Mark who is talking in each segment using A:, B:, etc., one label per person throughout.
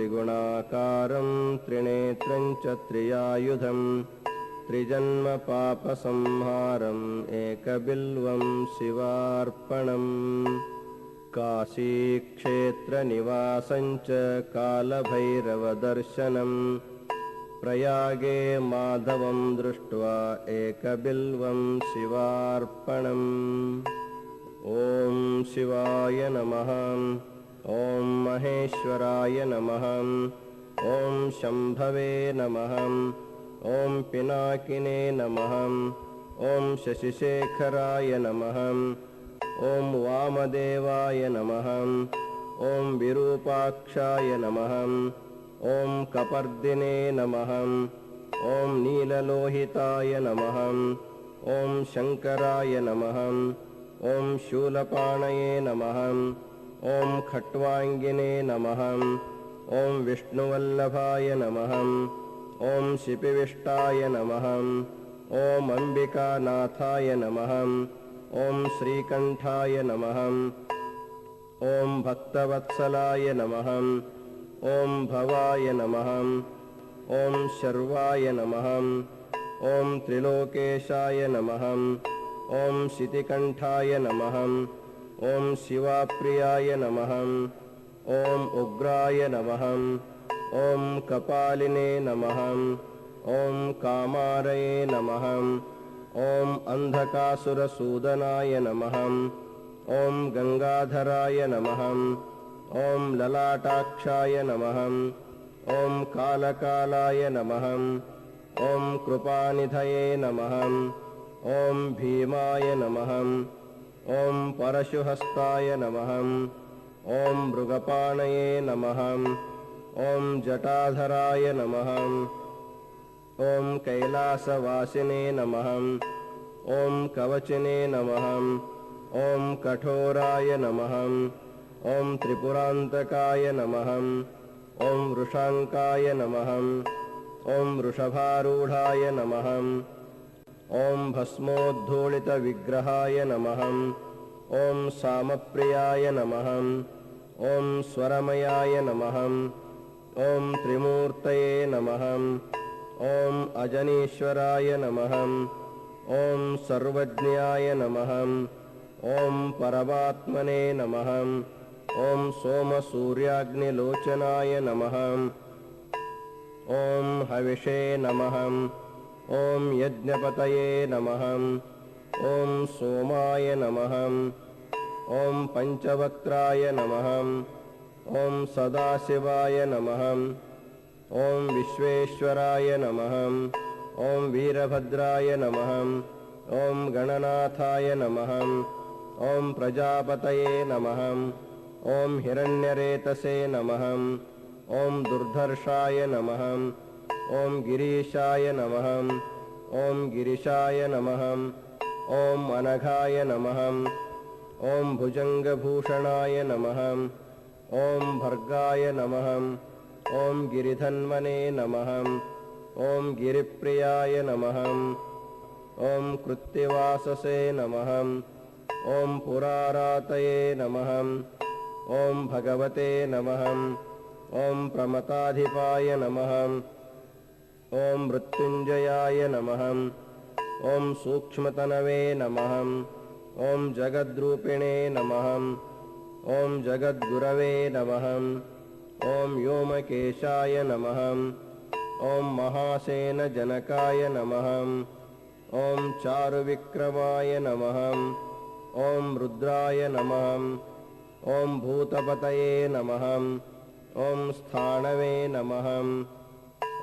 A: त्रिगुणाकारं त्रिनेत्रं च त्रियायुधं त्रिजन्म पापसंहारम् एकबिल्वं शिवार्पणम् काशीक्षेत्रनिवासं च कालभैरवदर्शनम् प्रयागे माधवं दृष्ट्वा एकबिल्वं शिवार्पणम् ॐ शिवाय नमः। ॐ महेश्वराय नमः। ॐ शम्भवे नमः। ॐ पिनाकिने नमः। ॐ शशिशेखराय नमः। ॐ वामदेवाय नमः। ॐ विरूपाक्षाय नमः। ॐ कपर्दिने नमः। ॐ नीललोहिताय नमः। ॐ शङ्कराय नमः। ॐ शूलपाणये नमः। ॐ खट्वाङ्गिने नमः। ॐ विष्णुवल्लभाय नमः। ॐ शिपिविष्टाय नमः। ॐ अम्बिकानाथाय नमः। ॐ श्रीकण्ठाय नमः। ॐ भक्तवत्सलाय नमः। ॐ भवाय नमः। ॐ शर्वाय नमः। ॐ त्रिलोकेशाय नमः। ॐ शितिकण्ठाय नमः। ॐ शिवाप्रियाय नमः। ॐ उग्राय नमः। ॐ कपालिने नमः। ॐ कामारये नमः। ॐ अन्धकासुरसूदनाय नमः। ॐ गङ्गाधराय नमः। ॐ ललाटाक्षाय नमः। ॐ कालकालाय नमः। ॐ कृपानिधये नमः। ॐ भीमाय नमः। ॐ परशुहस्ताय नमः। ॐ मृगपाणये नमः। ॐ जटाधराय नमः। ॐ कैलासवासिने नमः। ॐ कवचिने नमः। ॐ कठोराय नमः। ॐ त्रिपुरान्तकाय नमः। ॐ वृषाङ्काय नमः। ॐ वृषभारूढाय नमः। ॐ भस्मोद्धूलितविग्रहाय नमः। ॐ सामप्रियाय नमः। ॐ स्वरमयाय नमः। ॐ त्रिमूर्तये नमः। ॐ अजनीश्वराय नमः। ॐ सर्वज्ञाय नमः। ॐ परमात्मने नमः। ॐ सोमसूर्याग्निलोचनाय नमः। ॐ हविषे नमः। ॐ यज्ञपतये नमः। ॐ सोमाय नमः। ॐ पञ्चवक्त्राय नमः। ॐ सदाशिवाय नमः। ॐ विश्वेश्वराय नमः। ॐ वीरभद्राय नमः। ॐ गणनाथाय नमः। ॐ प्रजापतये नमः। ॐ हिरण्यरेतसे नमः। ॐ दुर्धर्षाय नमः। ॐ गिरीशाय नमः। ॐ गिरिशाय नमः। ॐ अनघाय नमः। ॐ भुजङ्गभूषणाय नमः। ॐ भर्गाय नमः। ॐ गिरिधन्वने नमः। ॐ गिरिप्रियाय नमः। ॐ कृत्तिवाससे नमः। ॐ पुरारातये नमः। ॐ भगवते नमः। ॐ प्रमताधिपाय नमः। ॐ मृत्युञ्जयाय नमः। ॐ सूक्ष्मतनवे नमः। ॐ जगद्रूपिणे नमः। ॐ जगद्गुरवे नमः। ॐ व्योमकेशाय नमः। ॐ महासेनजनकाय नमः। ॐ चारुविक्रमाय नमः। ॐ रुद्राय नमः। ॐ भूतपतये नमः। ॐ स्थाणवे नमः।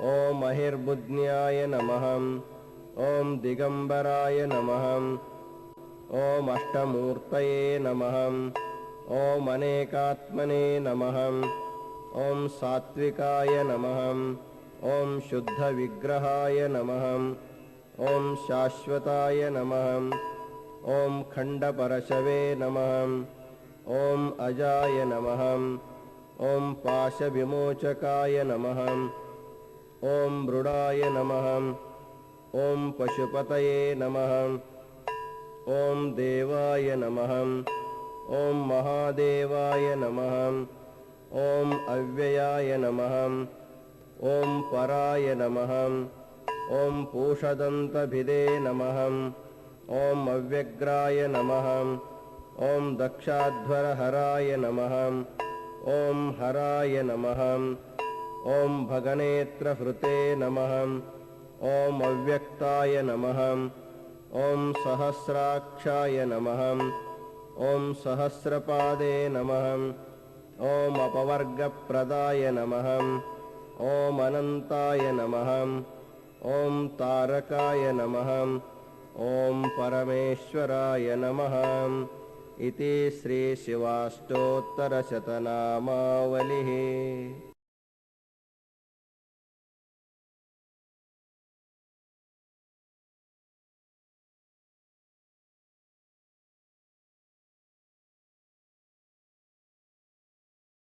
A: ॐ महिर्बुद्न्याय नमः। ॐ दिगम्बराय नमः। ॐ अष्टमूर्तये नमः। ॐ अनेकात्मने नमः। ॐ सात्विकाय नमः। ॐ शुद्धविग्रहाय नमः। ॐ शाश्वताय नमः। ॐ खण्डपरशवे नमः। ॐ अजाय नमः। ॐ पाशविमोचकाय नमः। ॐ मृडाय नमः। ॐ पशुपतये नमः। ॐ देवाय नमः। ॐ महादेवाय नमः। ॐ अव्ययाय नमः ॐ पराय नमः ॐ पूषदन्तभिदे नमः ॐ अव्यग्राय नमः ॐ दक्षाध्वरहराय नमः ॐ हराय नमः ॐ भगनेत्रहृते नमः ॐ अव्यक्ताय नमः ॐ सहस्राक्षाय नमः ॐ सहस्रपादे नमः ॐ अपवर्गप्रदाय नमः ॐ अनन्ताय नमः ॐ तारकाय नमः ॐ परमेश्वराय नमः इति श्रीशिवाष्टोत्तरशतनामावलिः।